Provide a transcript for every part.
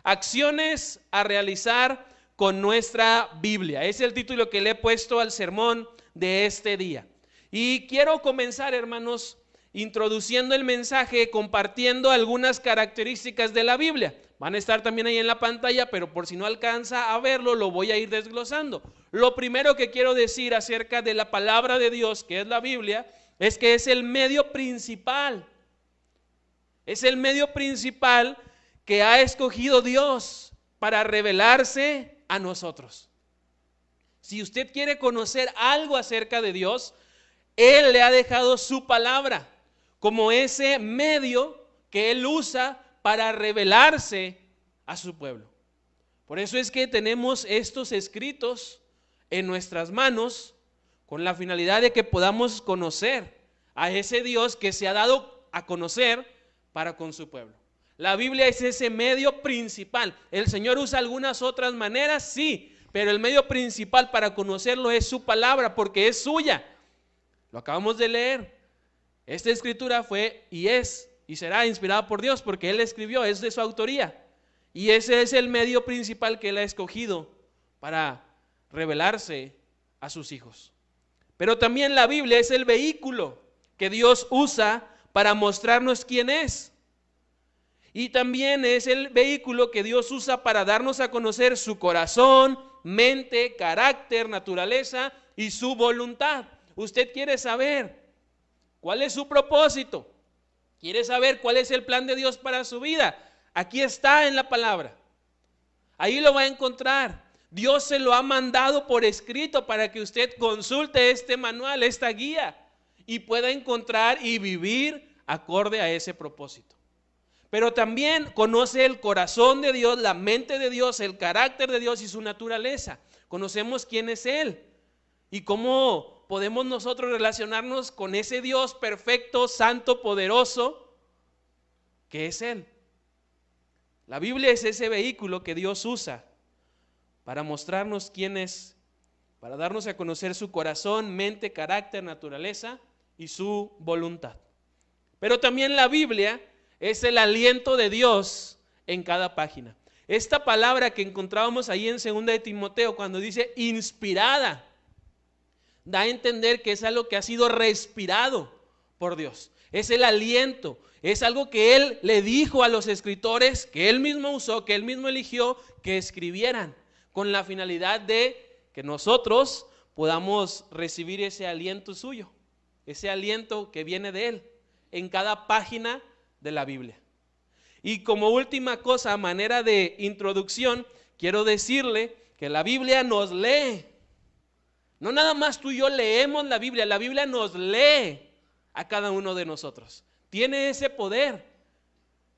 Acciones a realizar con nuestra Biblia. Es el título que le he puesto al sermón de este día. Y quiero comenzar, hermanos, introduciendo el mensaje, compartiendo algunas características de la Biblia. Van a estar también ahí en la pantalla, pero por si no alcanza a verlo, lo voy a ir desglosando. Lo primero que quiero decir acerca de la palabra de Dios, que es la Biblia, es que es el medio principal. Es el medio principal que ha escogido Dios para revelarse a nosotros. Si usted quiere conocer algo acerca de Dios, Él le ha dejado su palabra como ese medio que Él usa para revelarse a su pueblo. Por eso es que tenemos estos escritos en nuestras manos con la finalidad de que podamos conocer a ese Dios que se ha dado a conocer para con su pueblo. La Biblia es ese medio principal. El Señor usa algunas otras maneras, sí, pero el medio principal para conocerlo es su palabra, porque es suya. Lo acabamos de leer. Esta escritura fue y es y será inspirada por Dios, porque Él la escribió, es de su autoría. Y ese es el medio principal que Él ha escogido para revelarse a sus hijos. Pero también la Biblia es el vehículo que Dios usa para mostrarnos quién es. Y también es el vehículo que Dios usa para darnos a conocer su corazón, mente, carácter, naturaleza y su voluntad. Usted quiere saber cuál es su propósito, quiere saber cuál es el plan de Dios para su vida. Aquí está en la palabra. Ahí lo va a encontrar. Dios se lo ha mandado por escrito para que usted consulte este manual, esta guía, y pueda encontrar y vivir acorde a ese propósito. Pero también conoce el corazón de Dios, la mente de Dios, el carácter de Dios y su naturaleza. Conocemos quién es Él y cómo podemos nosotros relacionarnos con ese Dios perfecto, santo, poderoso, que es Él. La Biblia es ese vehículo que Dios usa para mostrarnos quién es, para darnos a conocer su corazón, mente, carácter, naturaleza y su voluntad. Pero también la Biblia es el aliento de Dios en cada página. Esta palabra que encontrábamos ahí en 2 de Timoteo, cuando dice inspirada, da a entender que es algo que ha sido respirado por Dios. Es el aliento, es algo que Él le dijo a los escritores, que Él mismo usó, que Él mismo eligió que escribieran, con la finalidad de que nosotros podamos recibir ese aliento suyo, ese aliento que viene de Él en cada página de la Biblia. Y como última cosa, a manera de introducción, quiero decirle que la Biblia nos lee. No nada más tú y yo leemos la Biblia nos lee a cada uno de nosotros. Tiene ese poder,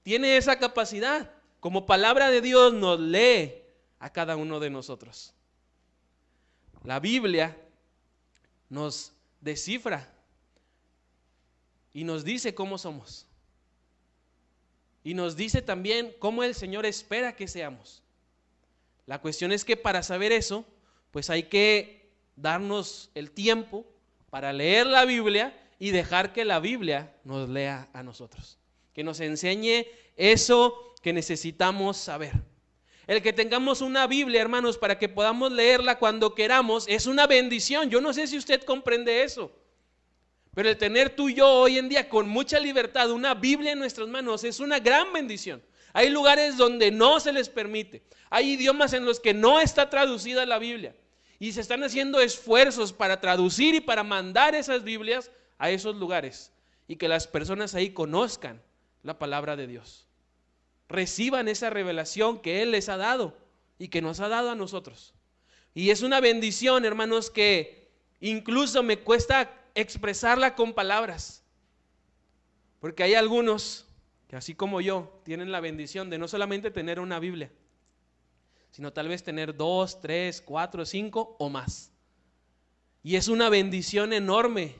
tiene esa capacidad. Como palabra de Dios nos lee a cada uno de nosotros. La Biblia nos descifra y nos dice cómo somos. Y nos dice también cómo el Señor espera que seamos. La cuestión es que para saber eso, pues hay que darnos el tiempo para leer la Biblia y dejar que la Biblia nos lea a nosotros. Que nos enseñe eso que necesitamos saber. El que tengamos una Biblia, hermanos, para que podamos leerla cuando queramos, es una bendición. Yo no sé si usted comprende eso. Pero el tener tú y yo hoy en día con mucha libertad una Biblia en nuestras manos es una gran bendición. Hay lugares donde no se les permite. Hay idiomas en los que no está traducida la Biblia. Y se están haciendo esfuerzos para traducir y para mandar esas Biblias a esos lugares. Y que las personas ahí conozcan la palabra de Dios. Reciban esa revelación que Él les ha dado y que nos ha dado a nosotros. Y es una bendición, hermanos, que incluso me cuesta expresarla con palabras, porque hay algunos que así como yo tienen la bendición de no solamente tener una Biblia, sino tal vez tener 2, 3, 4, 5 o más. Y es una bendición enorme,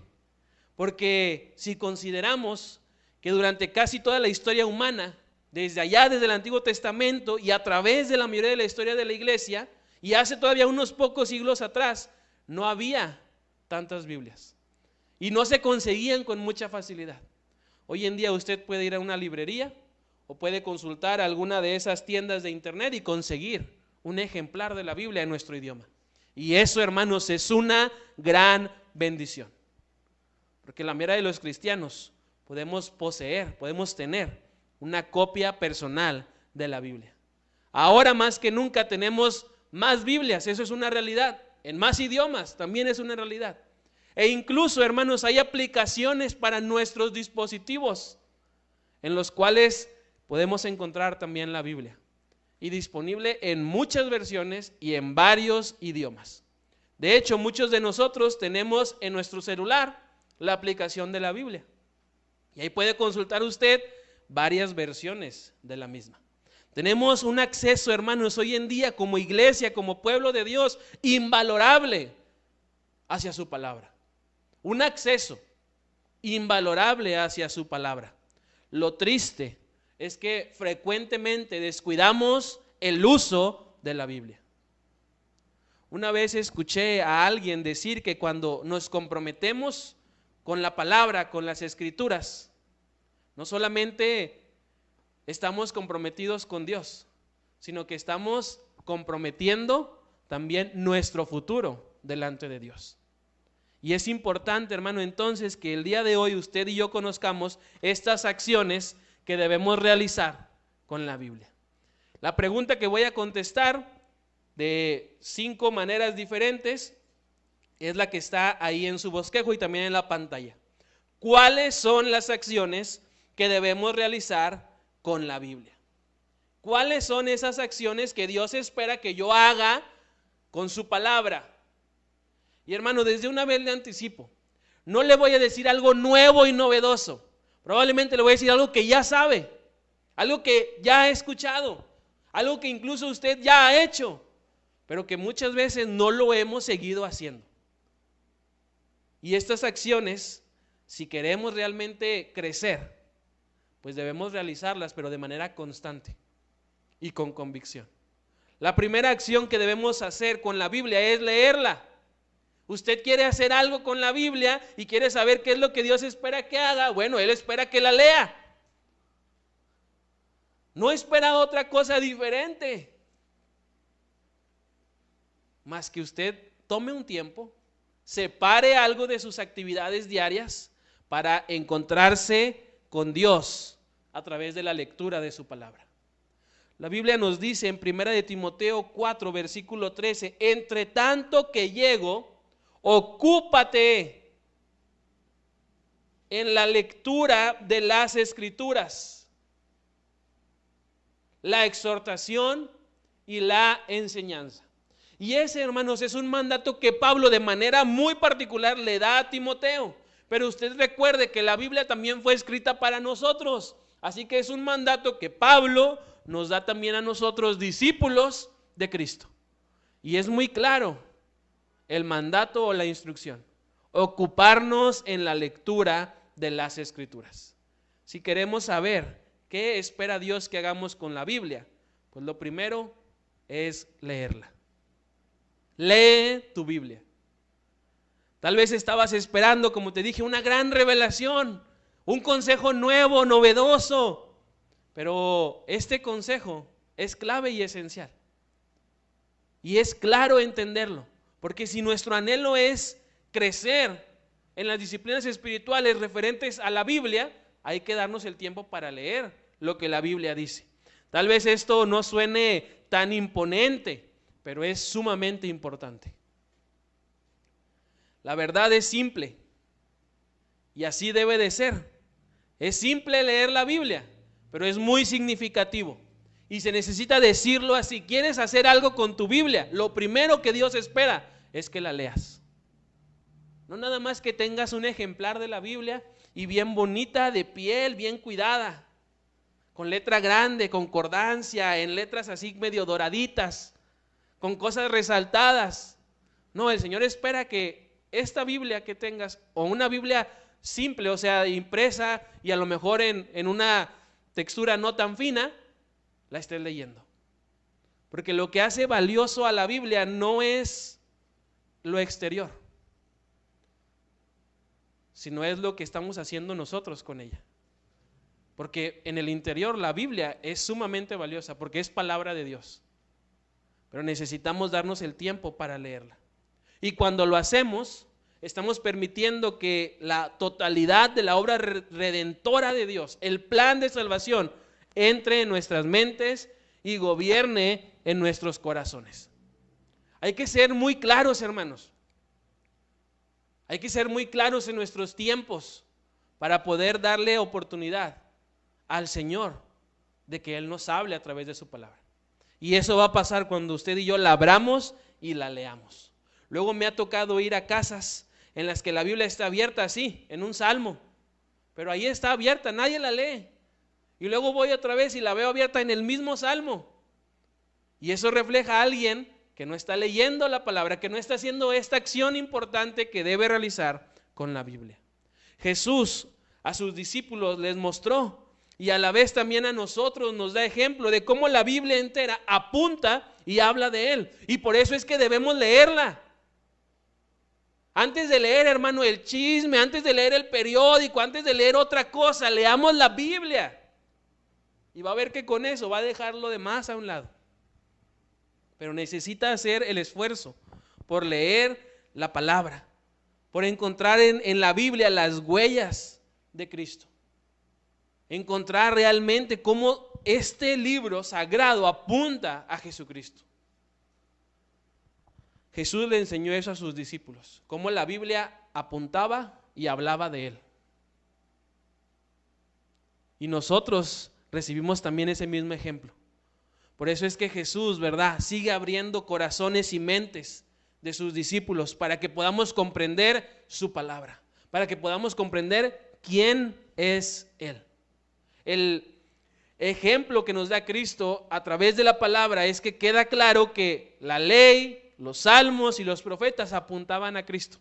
porque si consideramos que durante casi toda la historia humana, desde allá, desde el Antiguo Testamento y a través de la mayoría de la historia de la iglesia, y hace todavía unos pocos siglos atrás, no había tantas Biblias. Y no se conseguían con mucha facilidad. Hoy en día usted puede ir a una librería o puede consultar alguna de esas tiendas de internet y conseguir un ejemplar de la Biblia en nuestro idioma. Y eso, hermanos, es una gran bendición. Porque la mayoría de los cristianos podemos poseer, podemos tener una copia personal de la Biblia. Ahora más que nunca tenemos más Biblias, eso es una realidad. En más idiomas también es una realidad. E incluso, hermanos, hay aplicaciones para nuestros dispositivos en los cuales podemos encontrar también la Biblia. Y disponible en muchas versiones y en varios idiomas. De hecho, muchos de nosotros tenemos en nuestro celular la aplicación de la Biblia. Y ahí puede consultar usted varias versiones de la misma. Tenemos un acceso, hermanos, hoy en día como iglesia, como pueblo de Dios, invalorable hacia su palabra. Un acceso invalorable hacia su palabra. Lo triste es que frecuentemente descuidamos el uso de la Biblia. Una vez escuché a alguien decir que cuando nos comprometemos con la palabra, con las escrituras, no solamente estamos comprometidos con Dios, sino que estamos comprometiendo también nuestro futuro delante de Dios. Y es importante, hermano, entonces que el día de hoy usted y yo conozcamos estas acciones que debemos realizar con la Biblia. La pregunta que voy a contestar de 5 maneras diferentes es la que está ahí en su bosquejo y también en la pantalla. ¿Cuáles son las acciones que debemos realizar con la Biblia? ¿Cuáles son esas acciones que Dios espera que yo haga con su palabra? Y hermano, desde una vez le anticipo, no le voy a decir algo nuevo y novedoso. Probablemente le voy a decir algo que ya sabe, algo que ya ha escuchado, algo que incluso usted ya ha hecho, pero que muchas veces no lo hemos seguido haciendo. Y estas acciones, si queremos realmente crecer, pues debemos realizarlas, pero de manera constante y con convicción. La primera acción que debemos hacer con la Biblia es leerla. Usted quiere hacer algo con la Biblia y quiere saber qué es lo que Dios espera que haga. Bueno, Él espera que la lea. No espera otra cosa diferente. Más que usted tome un tiempo, separe algo de sus actividades diarias para encontrarse con Dios a través de la lectura de su palabra. La Biblia nos dice en 1 de Timoteo 4, versículo 13, entre tanto que llego, ocúpate en la lectura de las Escrituras, la exhortación y la enseñanza. Y ese, hermanos, es un mandato que Pablo de manera muy particular le da a Timoteo. Pero usted recuerde que la Biblia también fue escrita para nosotros. Así que es un mandato que Pablo nos da también a nosotros, discípulos de Cristo. Y es muy claro el mandato o la instrucción: ocuparnos en la lectura de las Escrituras. Si queremos saber qué espera Dios que hagamos con la Biblia, pues lo primero es leerla. Lee tu Biblia. Tal vez estabas esperando, como te dije, una gran revelación, un consejo nuevo, novedoso, pero este consejo es clave y esencial. Y es claro entenderlo, porque si nuestro anhelo es crecer en las disciplinas espirituales referentes a la Biblia, hay que darnos el tiempo para leer lo que la Biblia dice. Tal vez esto no suene tan imponente, pero es sumamente importante. La verdad es simple y así debe de ser. Es simple leer la Biblia, pero es muy significativo y se necesita decirlo así. ¿Quieres hacer algo con tu Biblia? Lo primero que Dios espera es que la leas. No nada más que tengas un ejemplar de la Biblia y bien bonita, de piel, bien cuidada, con letra grande, concordancia, en letras así medio doraditas, con cosas resaltadas. No, el Señor espera que esta Biblia que tengas, o una Biblia simple, o sea, impresa y a lo mejor en una textura no tan fina, la estés leyendo. Porque lo que hace valioso a la Biblia no es lo exterior, sino es lo que estamos haciendo nosotros con ella. porque en el interior la Biblia es sumamente valiosa, porque es palabra de Dios. Pero necesitamos darnos el tiempo para leerla. Y cuando lo hacemos, estamos permitiendo que la totalidad de la obra redentora de Dios, el plan de salvación, entre en nuestras mentes y gobierne en nuestros corazones. Hay que ser muy claros, hermanos. Hay que ser muy claros en nuestros tiempos para poder darle oportunidad al Señor de que Él nos hable a través de su palabra. Y eso va a pasar cuando usted y yo la abramos y la leamos. Luego me ha tocado ir a casas en las que la Biblia está abierta así, en un salmo, pero ahí está abierta, nadie la lee. Y luego voy otra vez y la veo abierta en el mismo salmo. Y eso refleja a alguien que no está leyendo la palabra, que no está haciendo esta acción importante que debe realizar con la Biblia. Jesús a sus discípulos les mostró, y a la vez también a nosotros nos da ejemplo de cómo la Biblia entera apunta y habla de Él. Y por eso es que debemos leerla. Antes de leer, hermano, el chisme, antes de leer el periódico, antes de leer otra cosa, leamos la Biblia. Y va a ver que con eso va a dejar lo demás a un lado. Pero necesita hacer el esfuerzo por leer la palabra, por encontrar en la Biblia las huellas de Cristo. Encontrar realmente cómo este libro sagrado apunta a Jesucristo. Jesús le enseñó eso a sus discípulos, cómo la Biblia apuntaba y hablaba de Él. Y nosotros recibimos también ese mismo ejemplo. Por eso es que Jesús, ¿verdad?, sigue abriendo corazones y mentes de sus discípulos para que podamos comprender su palabra, para que podamos comprender quién es Él. El ejemplo que nos da Cristo a través de la palabra es que queda claro que la ley, los salmos y los profetas apuntaban a Cristo.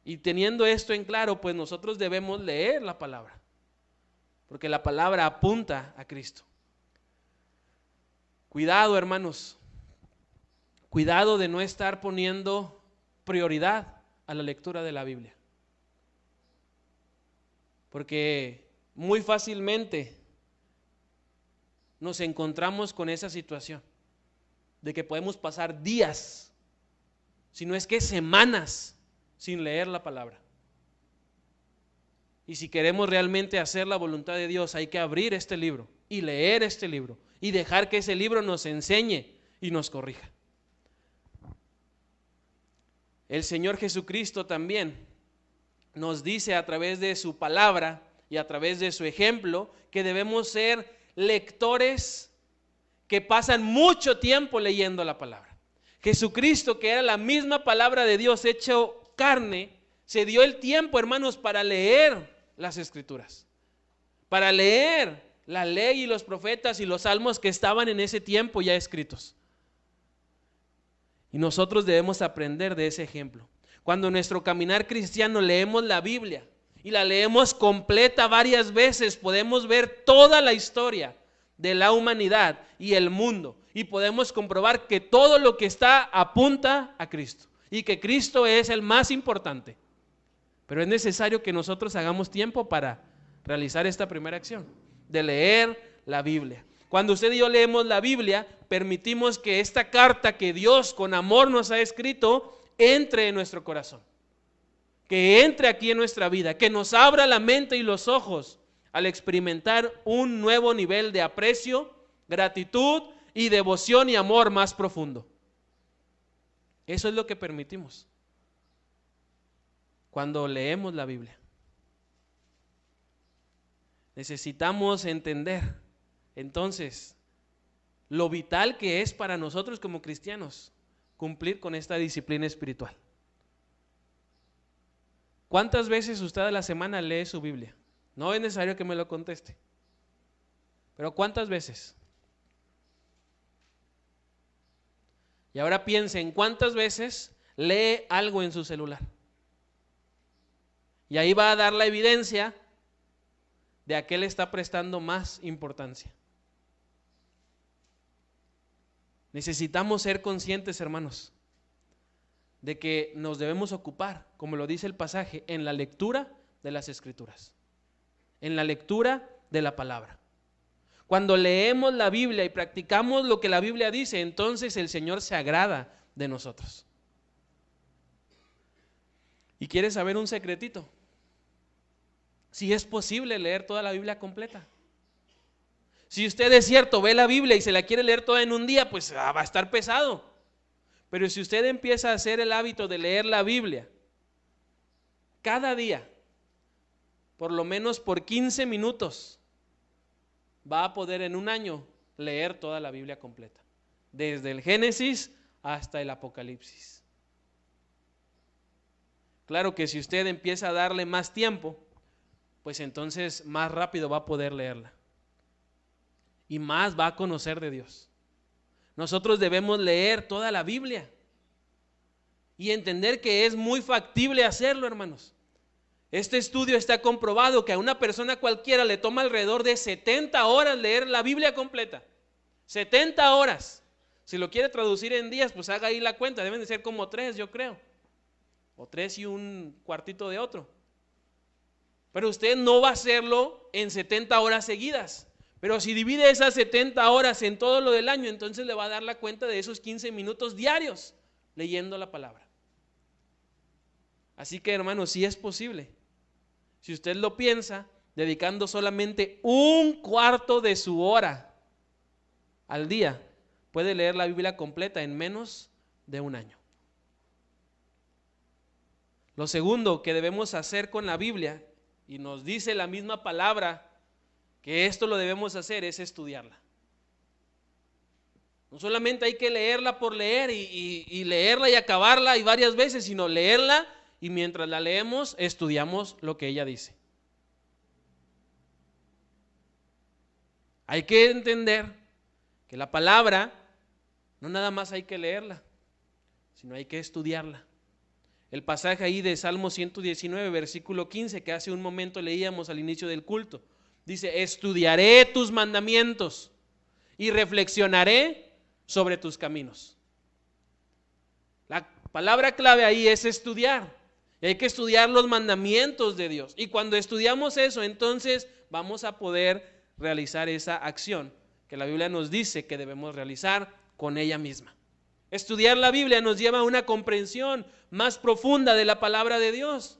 Y teniendo esto en claro, pues nosotros debemos leer la palabra, porque la palabra apunta a Cristo. Cuidado, hermanos, cuidado de no estar poniendo prioridad a la lectura de la Biblia, porque muy fácilmente nos encontramos con esa situación de que podemos pasar días, si no es que semanas, sin leer la palabra. Y si queremos realmente hacer la voluntad de Dios, hay que abrir este libro y leer este libro y dejar que ese libro nos enseñe y nos corrija. El Señor Jesucristo también nos dice a través de su palabra y a través de su ejemplo que debemos ser lectores que pasan mucho tiempo leyendo la palabra. Jesucristo, que era la misma palabra de Dios hecho carne, se dio el tiempo, hermanos, para leer las Escrituras, para leer la ley y los profetas y los salmos que estaban en ese tiempo ya escritos. Y nosotros debemos aprender de ese ejemplo. Cuando en nuestro caminar cristiano leemos la Biblia y la leemos completa varias veces, podemos ver toda la historia de la humanidad y el mundo, y podemos comprobar que todo lo que está apunta a Cristo y que Cristo es el más importante. Pero es necesario que nosotros hagamos tiempo para realizar esta primera acción, de leer la Biblia. Cuando usted y yo leemos la Biblia, permitimos que esta carta que Dios con amor nos ha escrito entre en nuestro corazón, que entre aquí en nuestra vida, que nos abra la mente y los ojos al experimentar un nuevo nivel de aprecio, gratitud y devoción y amor más profundo. Eso es lo que permitimos cuando leemos la Biblia. Necesitamos entender entonces lo vital que es para nosotros como cristianos cumplir con esta disciplina espiritual. ¿Cuántas veces usted a la semana lee su Biblia? No es necesario que me lo conteste, pero ¿cuántas veces? Y ahora piense en cuántas veces lee algo en su celular. Y ahí va a dar la evidencia de a qué le está prestando más importancia. Necesitamos ser conscientes, hermanos, de que nos debemos ocupar, como lo dice el pasaje, en la lectura de las Escrituras, en la lectura de la palabra. Cuando leemos la Biblia y practicamos lo que la Biblia dice, entonces el Señor se agrada de nosotros. ¿Y quieres saber un secretito? Si es posible leer toda la Biblia completa. Si usted es cierto, ve la Biblia y se la quiere leer toda en un día, pues va a estar pesado. Pero si usted empieza a hacer el hábito de leer la Biblia cada día, por lo menos por 15 minutos, va a poder en un año leer toda la Biblia completa, desde el Génesis hasta el Apocalipsis. Claro que si usted empieza a darle más tiempo, pues entonces más rápido va a poder leerla y más va a conocer de Dios. Nosotros debemos leer toda la Biblia y entender que es muy factible hacerlo, hermanos. Este estudio está comprobado que a una persona cualquiera le toma alrededor de 70 horas leer la Biblia completa. 70 horas. Si lo quiere traducir en días, pues haga ahí la cuenta. Deben de ser como 3, yo creo. O 3 y un cuartito de otro. Pero usted no va a hacerlo en 70 horas seguidas. Pero si divide esas 70 horas en todo lo del año, entonces le va a dar la cuenta de esos 15 minutos diarios leyendo la palabra. Así que, hermanos, sí es posible. Si usted lo piensa, dedicando solamente un cuarto de su hora al día, puede leer la Biblia completa en menos de un año. Lo segundo que debemos hacer con la Biblia, y nos dice la misma palabra que esto lo debemos hacer, es estudiarla. No solamente hay que leerla por leer y leerla y acabarla y varias veces, sino leerla y mientras la leemos estudiamos lo que ella dice. Hay que entender que la palabra no nada más hay que leerla, sino hay que estudiarla. El pasaje ahí de Salmo 119, versículo 15, que hace un momento leíamos al inicio del culto, dice: estudiaré tus mandamientos y reflexionaré sobre tus caminos. La palabra clave ahí es estudiar. Y hay que estudiar los mandamientos de Dios. Y cuando estudiamos eso, entonces vamos a poder realizar esa acción que la Biblia nos dice que debemos realizar con ella misma. Estudiar la Biblia nos lleva a una comprensión más profunda de la palabra de Dios.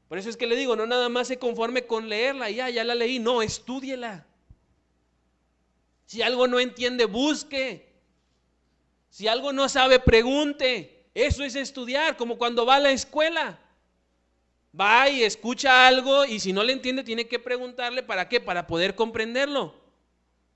Por eso es que le digo, no nada más se conforme con leerla, ya la leí, no, estúdiela. Si algo no entiende, busque. Si algo no sabe, pregunte. Eso es estudiar, como cuando va a la escuela. Va y escucha algo y si no le entiende tiene que preguntarle, ¿para qué? Para poder comprenderlo,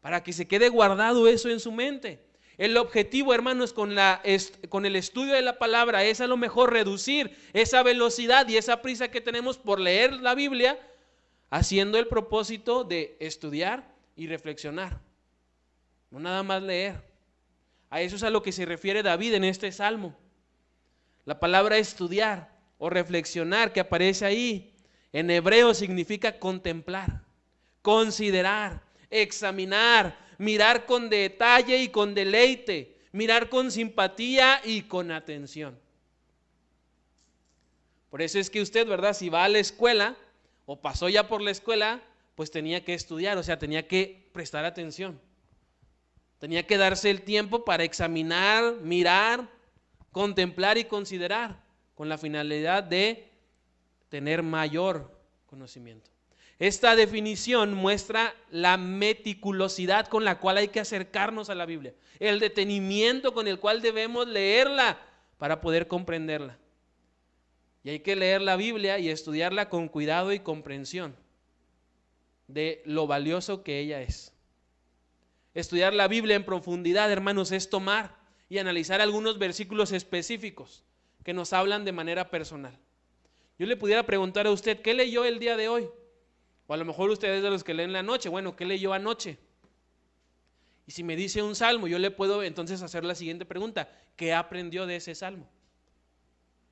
para que se quede guardado eso en su mente. El objetivo, hermanos, con el estudio de la palabra es a lo mejor reducir esa velocidad y esa prisa que tenemos por leer la Biblia, haciendo el propósito de estudiar y reflexionar. No nada más leer. A eso es a lo que se refiere David en este salmo. La palabra estudiar o reflexionar que aparece ahí en hebreo significa contemplar, considerar, examinar, mirar con detalle y con deleite, mirar con simpatía y con atención. Por eso es que usted, ¿verdad? Si va a la escuela o pasó ya por la escuela, pues tenía que estudiar, o sea, tenía que prestar atención. Tenía que darse el tiempo para examinar, mirar, contemplar y considerar, con la finalidad de tener mayor conocimiento. Esta definición muestra la meticulosidad con la cual hay que acercarnos a la Biblia, el detenimiento con el cual debemos leerla para poder comprenderla. Y hay que leer la Biblia y estudiarla con cuidado y comprensión de lo valioso que ella es. Estudiar la Biblia en profundidad, hermanos, es tomar y analizar algunos versículos específicos que nos hablan de manera personal. Yo le pudiera preguntar a usted, ¿qué leyó el día de hoy? O a lo mejor usted es de los que leen la noche. Bueno, ¿qué leyó anoche? Y si me dice un salmo, yo le puedo entonces hacer la siguiente pregunta: ¿qué aprendió de ese salmo?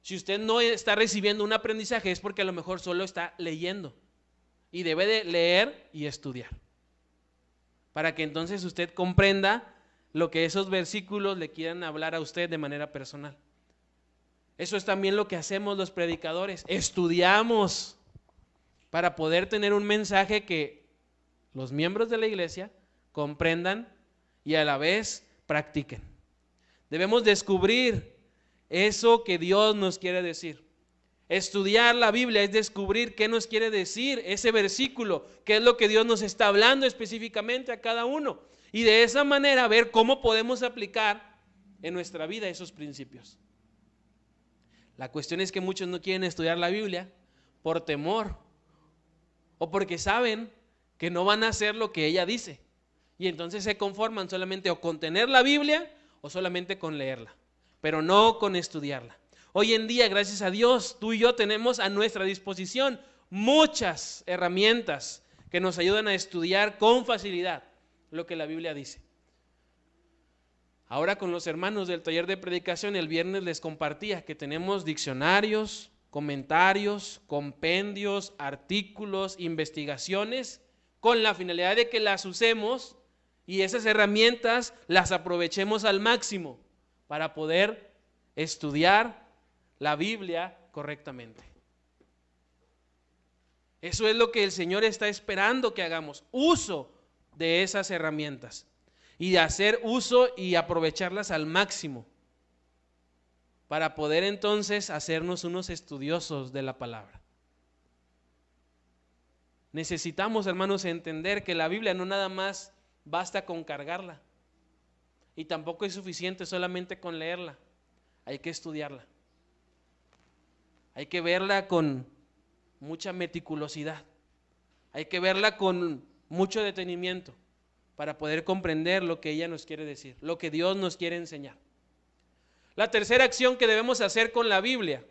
Si usted no está recibiendo un aprendizaje, es porque a lo mejor solo está leyendo. Y debe de leer y estudiar, para que entonces usted comprenda lo que esos versículos le quieran hablar a usted de manera personal. Eso es también lo que hacemos los predicadores. Estudiamos para poder tener un mensaje que los miembros de la iglesia comprendan y a la vez practiquen. Debemos descubrir eso que Dios nos quiere decir. Estudiar la Biblia es descubrir qué nos quiere decir ese versículo, qué es lo que Dios nos está hablando específicamente a cada uno. Y de esa manera ver cómo podemos aplicar en nuestra vida esos principios. La cuestión es que muchos no quieren estudiar la Biblia por temor o porque saben que no van a hacer lo que ella dice. Y entonces se conforman solamente o con tener la Biblia o solamente con leerla, pero no con estudiarla. Hoy en día, gracias a Dios, tú y yo tenemos a nuestra disposición muchas herramientas que nos ayudan a estudiar con facilidad lo que la Biblia dice. Ahora con los hermanos del taller de predicación, el viernes les compartía que tenemos diccionarios, comentarios, compendios, artículos, investigaciones, con la finalidad de que las usemos y esas herramientas las aprovechemos al máximo para poder estudiar la Biblia correctamente. Eso es lo que el Señor está esperando que hagamos, uso de esas herramientas y de hacer uso y aprovecharlas al máximo para poder entonces hacernos unos estudiosos de la palabra. Necesitamos, hermanos, entender que la Biblia no nada más basta con cargarla y tampoco es suficiente solamente con leerla, hay que estudiarla. Hay que verla con mucha meticulosidad. Hay que verla con mucho detenimiento para poder comprender lo que ella nos quiere decir, lo que Dios nos quiere enseñar. La tercera acción que debemos hacer con la Biblia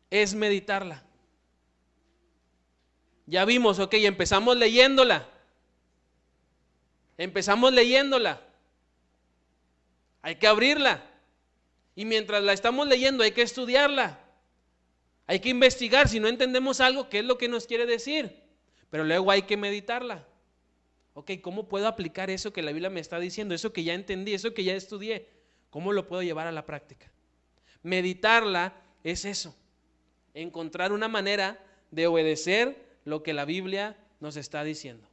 es meditarla. Ya vimos, ok, empezamos leyéndola. Hay que abrirla. Y mientras la estamos leyendo hay que estudiarla, hay que investigar si no entendemos algo, qué es lo que nos quiere decir, pero luego hay que meditarla. Ok, ¿cómo puedo aplicar eso que la Biblia me está diciendo? Eso que ya entendí, eso que ya estudié, ¿cómo lo puedo llevar a la práctica? Meditarla es eso, encontrar una manera de obedecer lo que la Biblia nos está diciendo.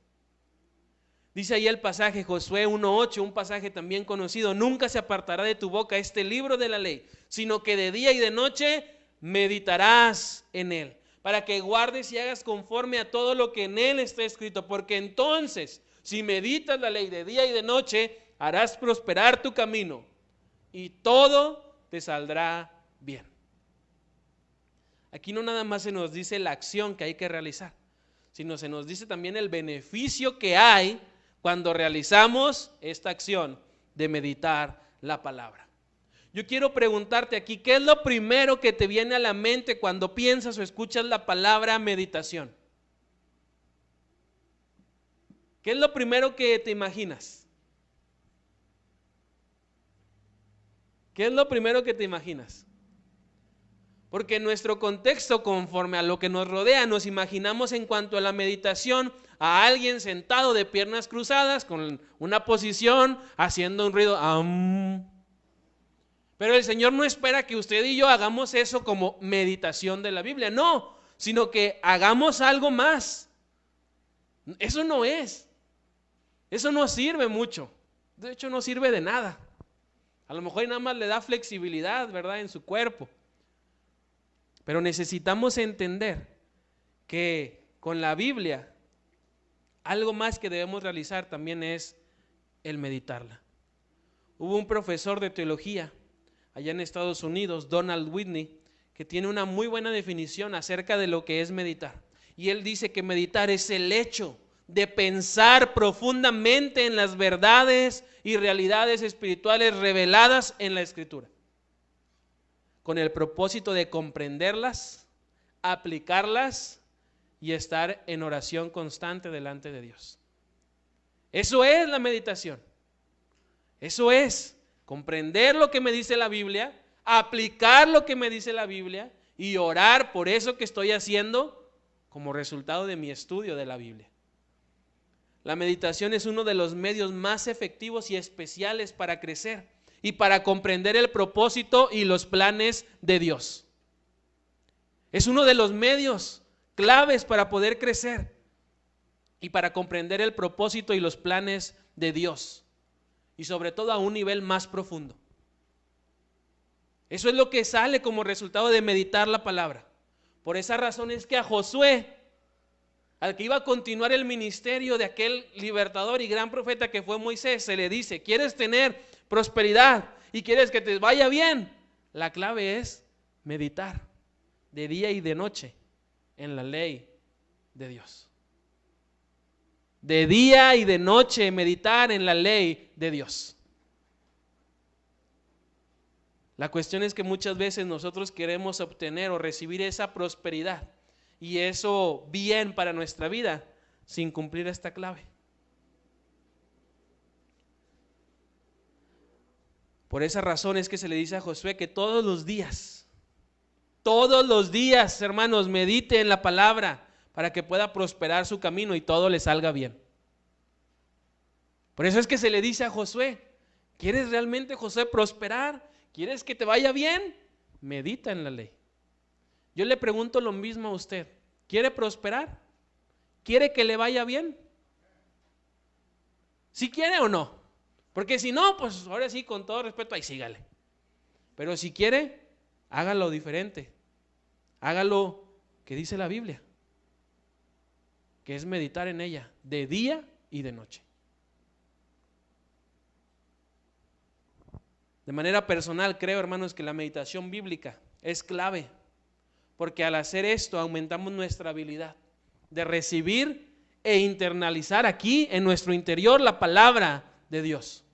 Dice ahí el pasaje, Josué 1:8, un pasaje también conocido: nunca se apartará de tu boca este libro de la ley, sino que de día y de noche meditarás en él, para que guardes y hagas conforme a todo lo que en él está escrito, porque entonces, si meditas la ley de día y de noche, harás prosperar tu camino y todo te saldrá bien. Aquí no nada más se nos dice la acción que hay que realizar, sino se nos dice también el beneficio que hay cuando realizamos esta acción de meditar la palabra. Yo quiero preguntarte aquí, ¿qué es lo primero que te viene a la mente cuando piensas o escuchas la palabra meditación? ¿Qué es lo primero que te imaginas? ¿Qué es lo primero que te imaginas? Porque en nuestro contexto, conforme a lo que nos rodea, nos imaginamos en cuanto a la meditación a alguien sentado de piernas cruzadas con una posición haciendo un ruido. Pero el Señor no espera que usted y yo hagamos eso como meditación de la Biblia, no, sino que hagamos algo más. Eso no sirve mucho, de hecho no sirve de nada. A lo mejor nada más le da flexibilidad, ¿verdad?, en su cuerpo. Pero necesitamos entender que con la Biblia algo más que debemos realizar también es el meditarla. Hubo un profesor de teología allá en Estados Unidos, Donald Whitney, que tiene una muy buena definición acerca de lo que es meditar. Y él dice que meditar es el hecho de pensar profundamente en las verdades y realidades espirituales reveladas en la Escritura, con el propósito de comprenderlas, aplicarlas y estar en oración constante delante de Dios. Eso es la meditación. Eso es comprender lo que me dice la Biblia, aplicar lo que me dice la Biblia y orar por eso que estoy haciendo como resultado de mi estudio de la Biblia. La meditación es uno de los medios más efectivos y especiales para crecer y para comprender el propósito y los planes de Dios. Es uno de los medios claves para poder crecer y para comprender el propósito y los planes de Dios, y sobre todo a un nivel más profundo. Eso es lo que sale como resultado de meditar la palabra. Por esa razón es que a Josué, al que iba a continuar el ministerio de aquel libertador y gran profeta que fue Moisés, se le dice: ¿quieres tener prosperidad y quieres que te vaya bien? La clave es meditar de día y de noche en la ley de Dios. De día y de noche meditar en la ley de Dios. La cuestión es que muchas veces nosotros queremos obtener o recibir esa prosperidad y eso bien para nuestra vida sin cumplir esta clave. Por esa razón es que se le dice a Josué que todos los días, hermanos, medite en la palabra para que pueda prosperar su camino y todo le salga bien. Por eso es que se le dice a Josué: ¿quieres realmente, Josué, prosperar? ¿Quieres que te vaya bien? Medita en la ley. Yo le pregunto lo mismo a usted: ¿quiere prosperar? ¿Quiere que le vaya bien? ¿Si quiere o no? Porque si no, pues ahora sí, con todo respeto, ahí sígale. Pero si quiere, hágalo diferente. Hágalo que dice la Biblia, que es meditar en ella de día y de noche. De manera personal, creo, hermanos, que la meditación bíblica es clave, porque al hacer esto aumentamos nuestra habilidad de recibir e internalizar aquí en nuestro interior la palabra de Dios.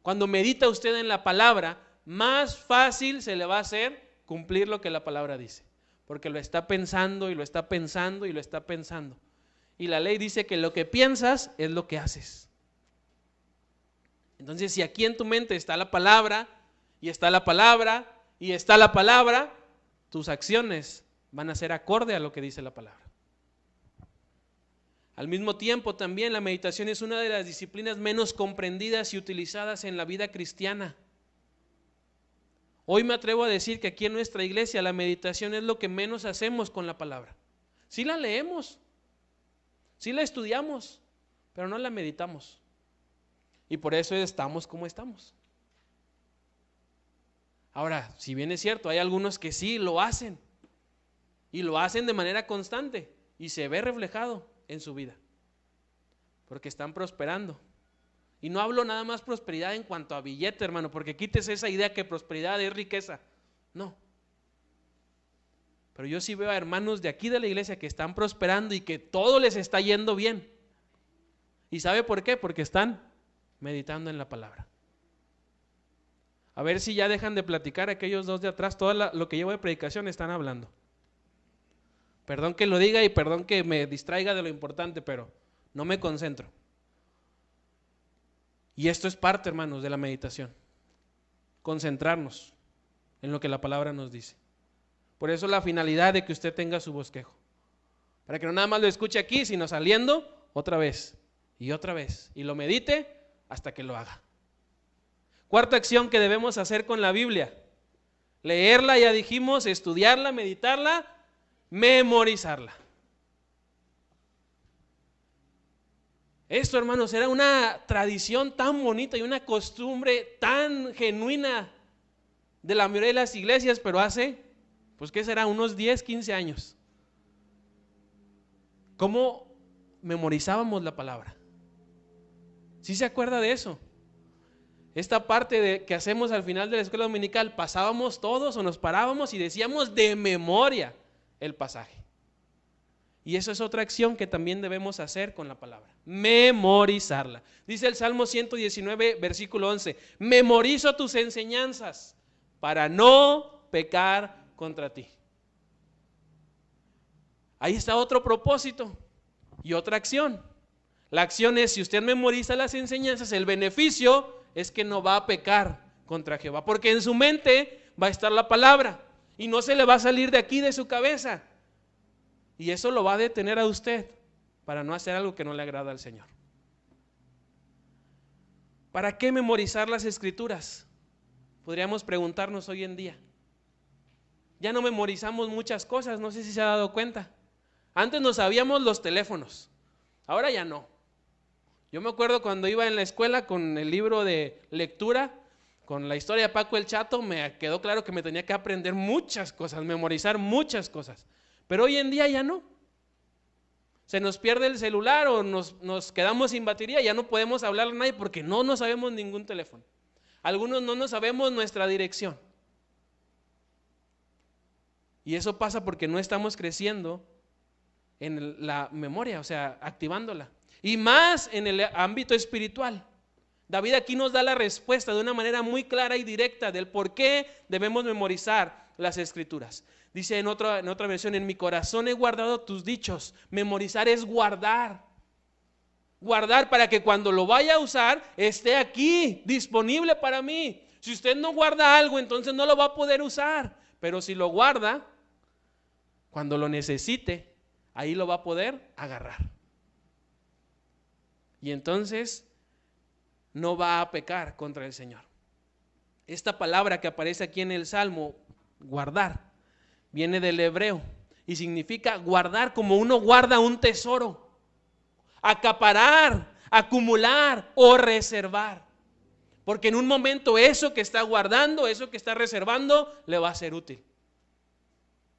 Cuando medita usted en la palabra, más fácil se le va a hacer cumplir lo que la palabra dice, porque lo está pensando y lo está pensando y lo está pensando. Y la ley dice que lo que piensas es lo que haces. Entonces, si aquí en tu mente está la palabra, y está la palabra, y está la palabra, tus acciones van a ser acorde a lo que dice la palabra. Al mismo tiempo, también la meditación es una de las disciplinas menos comprendidas y utilizadas en la vida cristiana. Hoy me atrevo a decir que aquí en nuestra iglesia la meditación es lo que menos hacemos con la palabra. Sí la leemos, sí la estudiamos, pero no la meditamos. Y por eso estamos como estamos. Ahora, si bien es cierto, hay algunos que sí lo hacen, y lo hacen de manera constante, y se ve reflejado en su vida, porque están prosperando. Y no hablo nada más prosperidad en cuanto a billete, hermano, porque quites esa idea que prosperidad es riqueza. No. Pero yo sí veo a hermanos de aquí de la iglesia que están prosperando y que todo les está yendo bien. ¿Y sabe por qué? Porque están meditando en la palabra. A ver si ya dejan de platicar aquellos dos de atrás. Todo lo que llevo de predicación están hablando. Perdón que lo diga y perdón que me distraiga de lo importante, pero no me concentro. Y esto es parte, hermanos, de la meditación. Concentrarnos en lo que la palabra nos dice. Por eso la finalidad de que usted tenga su bosquejo. Para que no nada más lo escuche aquí, sino saliendo otra vez y otra vez. Y lo medite hasta que lo haga. Cuarta acción que debemos hacer con la Biblia: leerla, ya dijimos, estudiarla, meditarla, memorizarla. Esto, hermanos, era una tradición tan bonita y una costumbre tan genuina de la mayoría de las iglesias, pero hace, pues ¿qué será? Unos 10, 15 años. ¿Cómo memorizábamos la palabra? ¿Sí se acuerda de eso? Esta parte que hacemos al final de la escuela dominical, pasábamos todos o nos parábamos y decíamos de memoria el pasaje. Y eso es otra acción que también debemos hacer con la palabra: memorizarla. Dice el Salmo 119, versículo 11: memorizo tus enseñanzas para no pecar contra ti. Ahí está otro propósito y otra acción. La acción es, si usted memoriza las enseñanzas, el beneficio es que no va a pecar contra Jehová, porque en su mente va a estar la palabra y no se le va a salir de aquí de su cabeza. Y eso lo va a detener a usted para no hacer algo que no le agrada al Señor. ¿Para qué memorizar las Escrituras? Podríamos preguntarnos hoy en día. ya no memorizamos muchas cosas, no sé si se ha dado cuenta. Antes nos sabíamos los teléfonos, ahora ya no. Yo me acuerdo cuando iba en la escuela con el libro de lectura, con la historia de Paco el Chato, me quedó claro que me tenía que aprender muchas cosas, memorizar muchas cosas. Pero hoy en día ya no. Se nos pierde el celular o nos quedamos sin batería, ya no podemos hablar a nadie porque no nos sabemos ningún teléfono. Algunos no nos sabemos nuestra dirección. Y eso pasa porque no estamos creciendo en la memoria, o sea, activándola. Y más en el ámbito espiritual. David aquí nos da la respuesta de una manera muy clara y directa del por qué debemos memorizar las Escrituras. Dice en otra versión: en mi corazón he guardado tus dichos. Memorizar es guardar. Guardar para que cuando lo vaya a usar esté aquí, disponible para mí. Si usted no guarda algo, entonces no lo va a poder usar. Pero si lo guarda, cuando lo necesite, ahí lo va a poder agarrar. Y entonces no va a pecar contra el Señor. Esta palabra que aparece aquí en el Salmo, guardar, viene del hebreo y significa guardar como uno guarda un tesoro, acaparar, acumular o reservar. Porque en un momento eso que está guardando, eso que está reservando, le va a ser útil.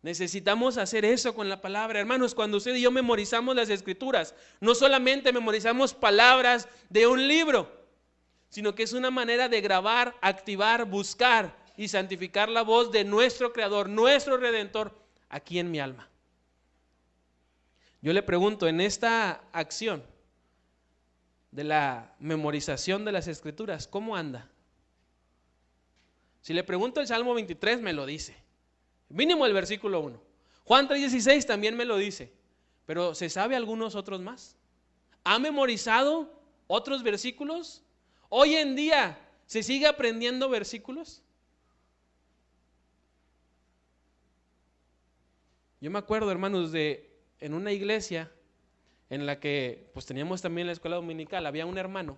Necesitamos hacer eso con la palabra. Hermanos, cuando usted y yo memorizamos las Escrituras, no solamente memorizamos palabras de un libro, sino que es una manera de grabar, activar, buscar y santificar la voz de nuestro Creador, nuestro Redentor, aquí en mi alma. Yo le pregunto, en esta acción de la memorización de las Escrituras, ¿cómo anda? Si le pregunto el Salmo 23, me lo dice. Mínimo el versículo 1. Juan 3:16 también me lo dice. Pero ¿se sabe algunos otros más? ¿Ha memorizado otros versículos? Hoy en día, ¿se sigue aprendiendo versículos? Yo me acuerdo, hermanos, en una iglesia en la que pues teníamos también la escuela dominical, había un hermano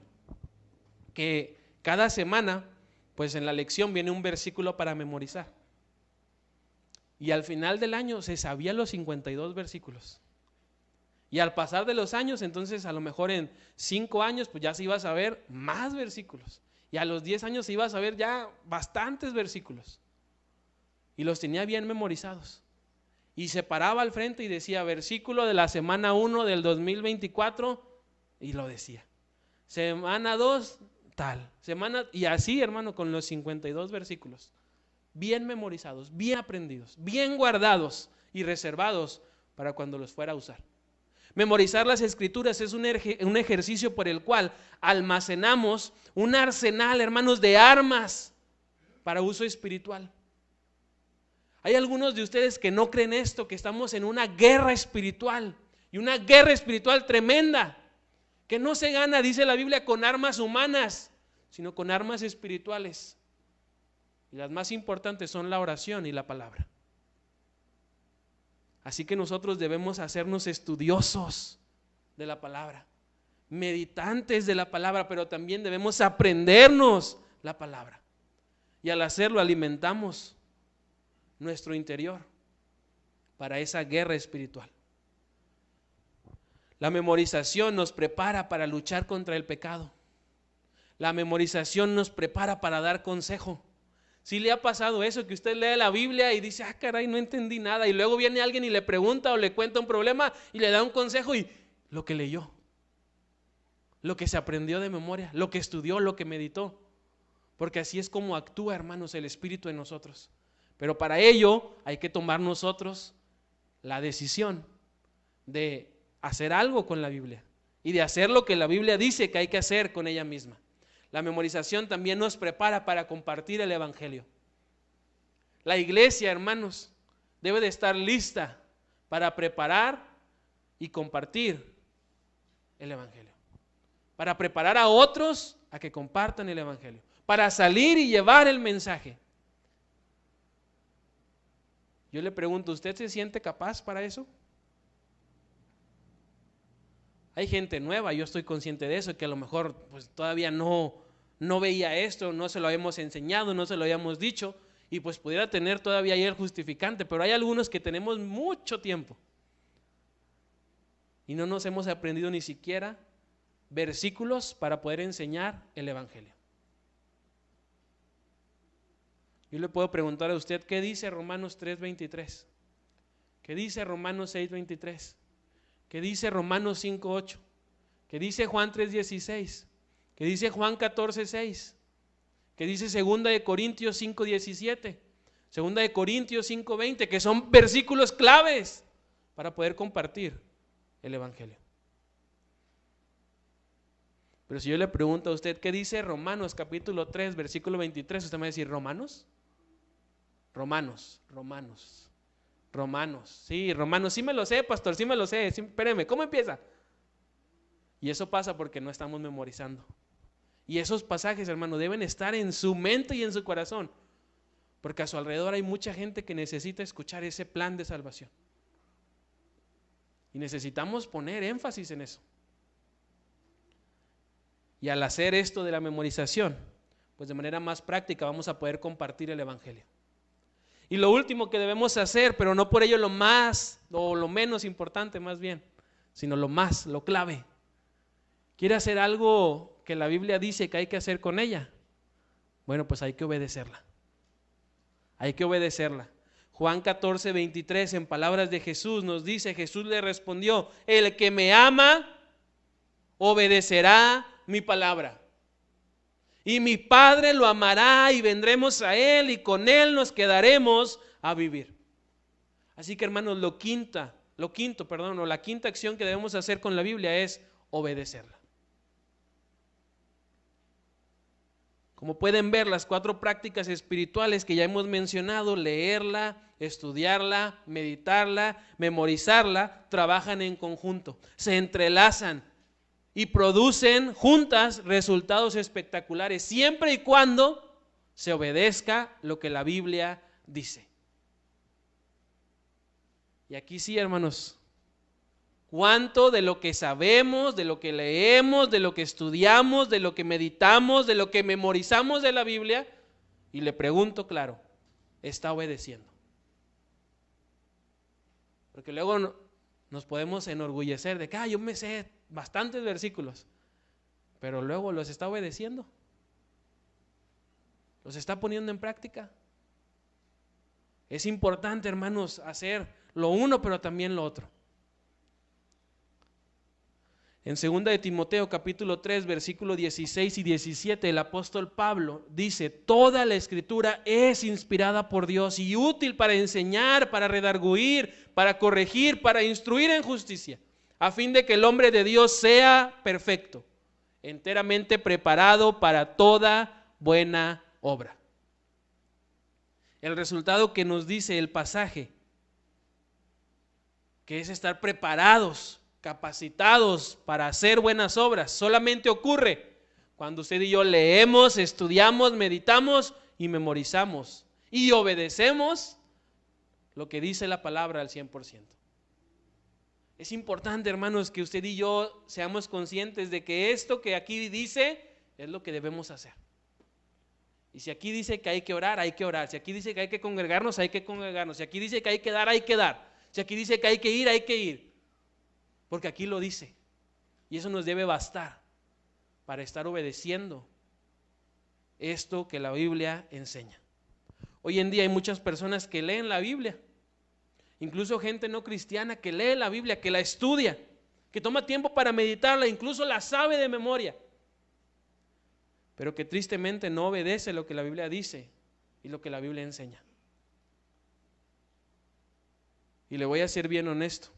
que cada semana, pues en la lección viene un versículo para memorizar. Y al final del año se sabía los 52 versículos. Y al pasar de los años, entonces a lo mejor en 5 años, pues ya se iba a saber más versículos. Y a los 10 años se iba a saber ya bastantes versículos. Y los tenía bien memorizados. Y se paraba al frente y decía, versículo de la semana 1 del 2024, y lo decía. Semana 2, tal. Y así, hermano, con los 52 versículos. Bien memorizados, bien aprendidos, bien guardados y reservados para cuando los fuera a usar. Memorizar las Escrituras es un ejercicio por el cual almacenamos un arsenal, hermanos, de armas para uso espiritual. Hay algunos de ustedes que no creen esto, que estamos en una guerra espiritual, y una guerra espiritual tremenda, que no se gana, dice la Biblia, con armas humanas, sino con armas espirituales. Y las más importantes son la oración y la palabra. Así que nosotros debemos hacernos estudiosos de la palabra, meditantes de la palabra, pero también debemos aprendernos la palabra. Y al hacerlo alimentamos nuestro interior para esa guerra espiritual. La memorización nos prepara para luchar contra el pecado. La memorización nos prepara para dar consejo. Si le ha pasado eso, que usted lee la Biblia y dice, caray, no entendí nada, y luego viene alguien y le pregunta o le cuenta un problema y le da un consejo, y lo que leyó, lo que se aprendió de memoria, lo que estudió, lo que meditó, porque así es como actúa, hermanos, el Espíritu en nosotros. Pero para ello hay que tomar nosotros la decisión de hacer algo con la Biblia y de hacer lo que la Biblia dice que hay que hacer con ella misma. La memorización también nos prepara para compartir el Evangelio. La iglesia, hermanos, debe de estar lista para preparar y compartir el Evangelio. Para preparar a otros a que compartan el Evangelio. Para salir y llevar el mensaje. Yo le pregunto, ¿usted se siente capaz para eso? Hay gente nueva, yo estoy consciente de eso, que a lo mejor pues todavía no veía esto, no se lo habíamos enseñado, no se lo habíamos dicho, Y pues pudiera tener todavía ahí el justificante, pero hay algunos que tenemos mucho tiempo y no nos hemos aprendido ni siquiera versículos para poder enseñar el Evangelio. Yo le puedo preguntar a usted, ¿qué dice Romanos 3:23? ¿Qué dice Romanos 6:23? ¿Qué dice Romanos 5:8? ¿Qué dice Juan 3:16? ¿Qué dice Juan 14:6? ¿Qué dice 2 de Corintios 5:17? 2 de Corintios 5:20, que son versículos claves para poder compartir el Evangelio. Pero si yo le pregunto a usted, ¿qué dice Romanos capítulo 3, versículo 23? Usted me va a decir, ¿Romanos? Romanos. Sí, Romanos, sí me lo sé, pastor, sí me lo sé. Sí, espéreme, ¿cómo empieza? Y eso pasa porque no estamos memorizando. Y esos pasajes, hermano, deben estar en su mente y en su corazón, porque a su alrededor hay mucha gente que necesita escuchar ese plan de salvación. Y necesitamos poner énfasis en eso. Y al hacer esto de la memorización, pues de manera más práctica vamos a poder compartir el Evangelio. Y lo último que debemos hacer, pero no por ello lo más o lo menos importante más bien, sino lo más, lo clave. ¿Quiere hacer algo que la Biblia dice que hay que hacer con ella? Bueno, pues hay que obedecerla. Hay que obedecerla. Juan 14:23, en palabras de Jesús, nos dice, Jesús le respondió, el que me ama, obedecerá mi palabra. Y mi Padre lo amará y vendremos a Él y con Él nos quedaremos a vivir. Así que hermanos, la quinta acción que debemos hacer con la Biblia es obedecerla. Como pueden ver, las 4 prácticas espirituales que ya hemos mencionado, leerla, estudiarla, meditarla, memorizarla, trabajan en conjunto, se entrelazan y producen juntas resultados espectaculares, siempre y cuando se obedezca lo que la Biblia dice. Y aquí sí, hermanos, ¿cuánto de lo que sabemos, de lo que leemos, de lo que estudiamos, de lo que meditamos, de lo que memorizamos de la Biblia, y le pregunto claro, está obedeciendo? Porque luego nos podemos enorgullecer de que yo me sé bastantes versículos, pero luego los está obedeciendo, los está poniendo en práctica. Es importante, hermanos, hacer lo uno, pero también lo otro. En 2 de Timoteo capítulo 3, versículo 16 y 17, el apóstol Pablo dice, toda la escritura es inspirada por Dios y útil para enseñar, para redarguir, para corregir, para instruir en justicia, a fin de que el hombre de Dios sea perfecto, enteramente preparado para toda buena obra. El resultado que nos dice el pasaje, que es estar preparados, capacitados para hacer buenas obras, solamente ocurre cuando usted y yo leemos, estudiamos, meditamos y memorizamos y obedecemos lo que dice la palabra al 100%. Es importante, hermanos, que usted y yo seamos conscientes de que esto que aquí dice es lo que debemos hacer. Y si aquí dice que hay que orar, hay que orar. Si aquí dice que hay que congregarnos, hay que congregarnos. Si aquí dice que hay que dar, hay que dar. Si aquí dice que hay que ir, hay que ir. Porque aquí lo dice. Y eso nos debe bastar para estar obedeciendo esto que la Biblia enseña. Hoy en día hay muchas personas que leen la Biblia, incluso gente no cristiana que lee la Biblia, que la estudia, que toma tiempo para meditarla, incluso la sabe de memoria, pero que tristemente no obedece lo que la Biblia dice y lo que la Biblia enseña. Y le voy a ser bien honesto,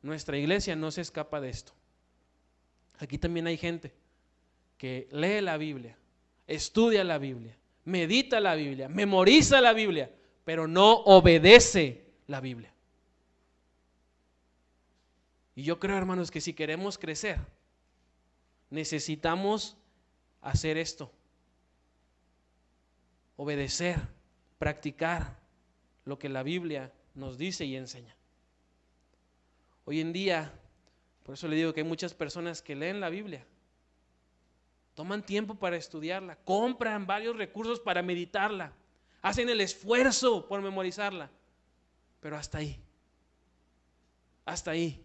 nuestra iglesia no se escapa de esto. Aquí también hay gente que lee la Biblia, estudia la Biblia, medita la Biblia, memoriza la Biblia, pero no obedece la Biblia. Y yo creo, hermanos, que si queremos crecer, necesitamos hacer esto: obedecer, practicar lo que la Biblia nos dice y enseña. Hoy en día, por eso le digo que hay muchas personas que leen la Biblia, toman tiempo para estudiarla, compran varios recursos para meditarla, hacen el esfuerzo por memorizarla, pero hasta ahí, hasta ahí.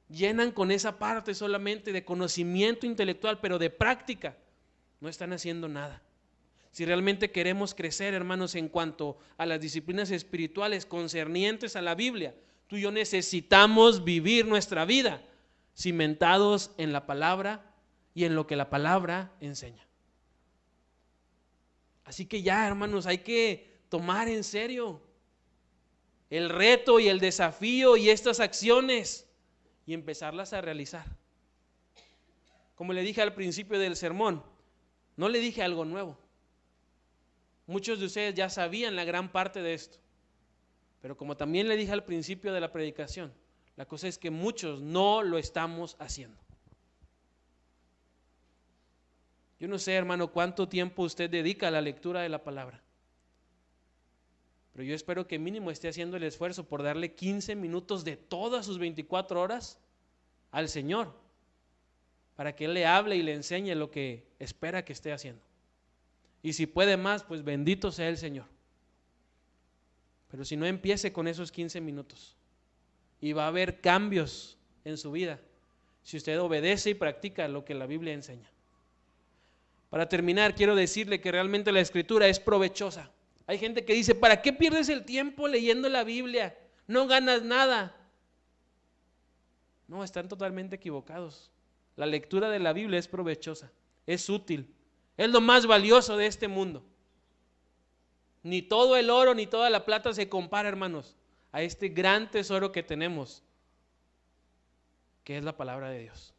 Llenan con esa parte solamente de conocimiento intelectual, pero de práctica no están haciendo nada. Si realmente queremos crecer, hermanos, en cuanto a las disciplinas espirituales concernientes a la Biblia, tú y yo necesitamos vivir nuestra vida cimentados en la palabra y en lo que la palabra enseña. Así que ya, hermanos, hay que tomar en serio el reto y el desafío y estas acciones y empezarlas a realizar. Como le dije al principio del sermón, no le dije algo nuevo. Muchos de ustedes ya sabían la gran parte de esto, pero como también le dije al principio de la predicación, la cosa es que muchos no lo estamos haciendo. Yo no sé, hermano, cuánto tiempo usted dedica a la lectura de la palabra, pero yo espero que mínimo esté haciendo el esfuerzo por darle 15 minutos de todas sus 24 horas al Señor, para que Él le hable y le enseñe lo que espera que esté haciendo. Y si puede más, pues bendito sea el Señor. Pero si no, empiece con esos 15 minutos y va a haber cambios en su vida si usted obedece y practica lo que la Biblia enseña. Para terminar, quiero decirle que realmente la Escritura es provechosa. Hay gente que dice, ¿para qué pierdes el tiempo leyendo la Biblia? No ganas nada. No, están totalmente equivocados. La lectura de la Biblia es provechosa, es útil, es lo más valioso de este mundo. Ni todo el oro ni toda la plata se compara, hermanos, a este gran tesoro que tenemos, que es la palabra de Dios.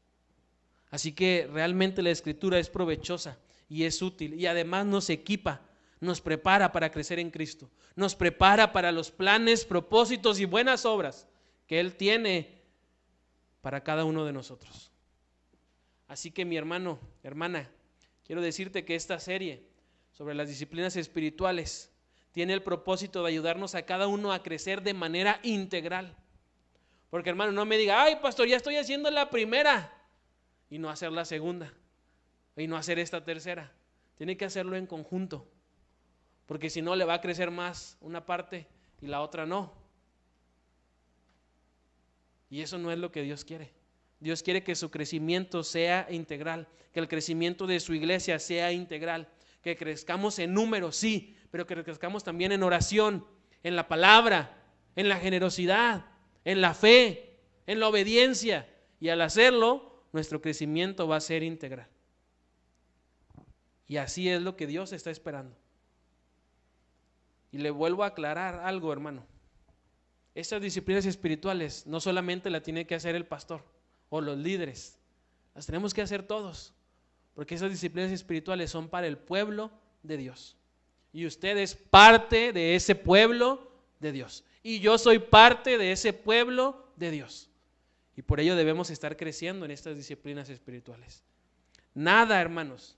Así que realmente la Escritura es provechosa y es útil, y además nos equipa, nos prepara para crecer en Cristo, nos prepara para los planes, propósitos y buenas obras que Él tiene para cada uno de nosotros. Así que mi hermano, hermana, quiero decirte que esta serie sobre las disciplinas espirituales tiene el propósito de ayudarnos a cada uno a crecer de manera integral. Porque, hermano, no me diga, ay, pastor, ya estoy haciendo la primera y no hacer la segunda y no hacer esta tercera. Tiene que hacerlo en conjunto, porque si no le va a crecer más una parte y la otra no. Y eso no es lo que Dios quiere. Dios quiere que su crecimiento sea integral, que el crecimiento de su iglesia sea integral, que crezcamos en número, sí, pero que crezcamos también en oración, en la palabra, en la generosidad, en la fe, en la obediencia, y al hacerlo, nuestro crecimiento va a ser integral. Y así es lo que Dios está esperando. Y le vuelvo a aclarar algo, hermano. Estas disciplinas espirituales no solamente la tiene que hacer el pastor o los líderes, las tenemos que hacer todos, porque esas disciplinas espirituales son para el pueblo de Dios. Y usted es parte de ese pueblo de Dios. Y yo soy parte de ese pueblo de Dios. Y por ello debemos estar creciendo en estas disciplinas espirituales. Nada, hermanos,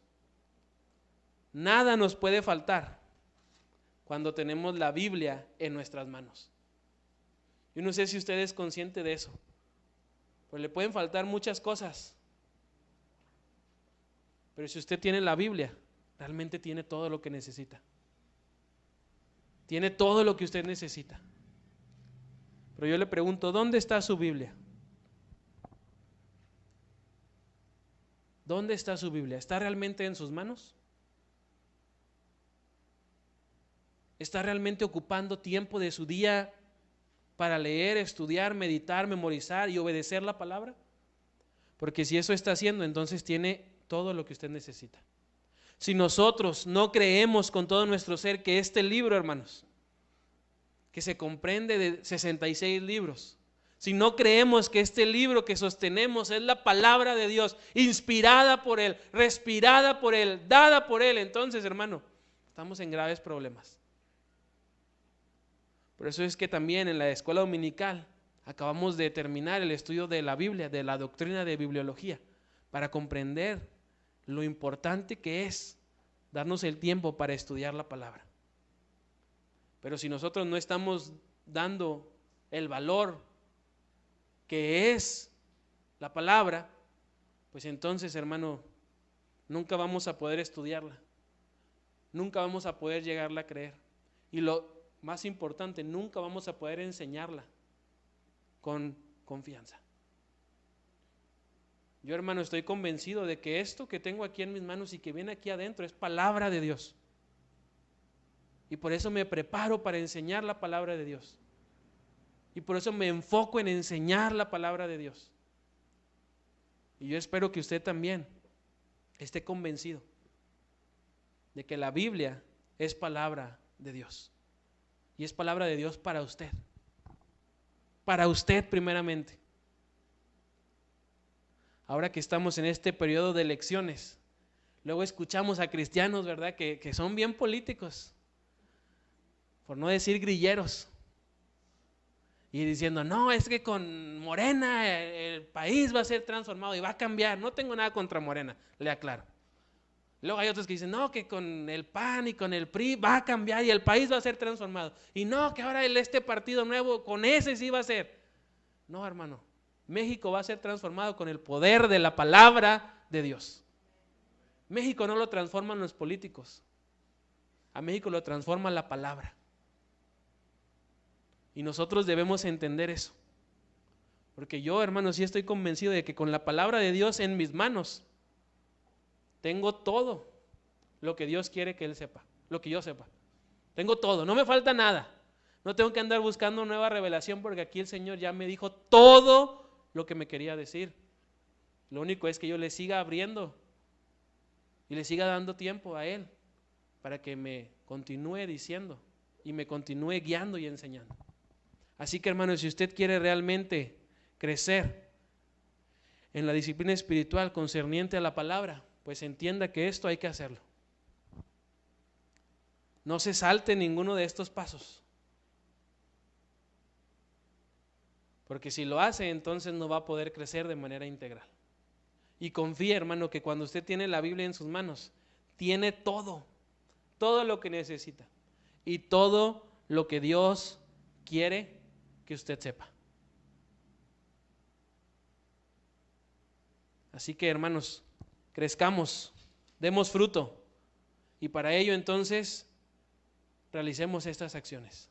nada nos puede faltar cuando tenemos la Biblia en nuestras manos. Yo no sé si usted es consciente de eso, pues le pueden faltar muchas cosas, pero si usted tiene la Biblia, realmente tiene todo lo que necesita. Tiene todo lo que usted necesita. Pero yo le pregunto, ¿dónde está su Biblia? ¿Dónde está su Biblia? ¿Está realmente en sus manos? ¿Está realmente ocupando tiempo de su día para leer, estudiar, meditar, memorizar y obedecer la palabra? Porque si eso está haciendo, entonces tiene todo lo que usted necesita. Si nosotros no creemos con todo nuestro ser que este libro, hermanos, que se comprende de 66 libros, si no creemos que este libro que sostenemos es la palabra de Dios, inspirada por Él, respirada por Él, dada por Él, entonces, hermano, estamos en graves problemas. Por eso es que también en la escuela dominical acabamos de terminar el estudio de la Biblia, de la doctrina de bibliología, para comprender lo importante que es darnos el tiempo para estudiar la palabra. Pero si nosotros no estamos dando el valor que es la palabra, pues entonces, hermano, nunca vamos a poder estudiarla. nunca vamos a poder llegarla a creer. Y lo más importante, nunca vamos a poder enseñarla con confianza. Yo, hermano, estoy convencido de que esto que tengo aquí en mis manos y que viene aquí adentro es palabra de Dios. Y por eso me preparo para enseñar la palabra de Dios. Y por eso me enfoco en enseñar la palabra de Dios. Y yo espero que usted también esté convencido de que la Biblia es palabra de Dios. Y es palabra de Dios para usted. Para usted primeramente. Ahora que estamos en este periodo de elecciones, luego escuchamos a cristianos, ¿verdad?, que son bien políticos, por no decir grilleros, y diciendo, no, es que con Morena el país va a ser transformado y va a cambiar. No tengo nada contra Morena, le aclaro. Luego hay otros que dicen, no, que con el PAN y con el PRI va a cambiar y el país va a ser transformado. Y no, que ahora este partido nuevo, con ese sí va a ser. No, hermano, México va a ser transformado con el poder de la palabra de Dios. México no lo transforman los políticos. A México lo transforma la palabra. Y nosotros debemos entender eso. Porque yo, hermano, sí estoy convencido de que con la palabra de Dios en mis manos, tengo todo lo que Dios quiere que Él sepa, lo que yo sepa. Tengo todo, no me falta nada. No tengo que andar buscando nueva revelación porque aquí el Señor ya me dijo todo lo que me quería decir. Lo único es que yo le siga abriendo y le siga dando tiempo a Él para que me continúe diciendo y me continúe guiando y enseñando. Así que, hermano, si usted quiere realmente crecer en la disciplina espiritual concerniente a la palabra, pues entienda que esto hay que hacerlo. No se salte ninguno de estos pasos. Porque si lo hace, entonces no va a poder crecer de manera integral. Y confíe, hermano, que cuando usted tiene la Biblia en sus manos, tiene todo lo que necesita y todo lo que Dios quiere que usted sepa. Así que, hermanos, crezcamos, demos fruto y para ello entonces realicemos estas acciones.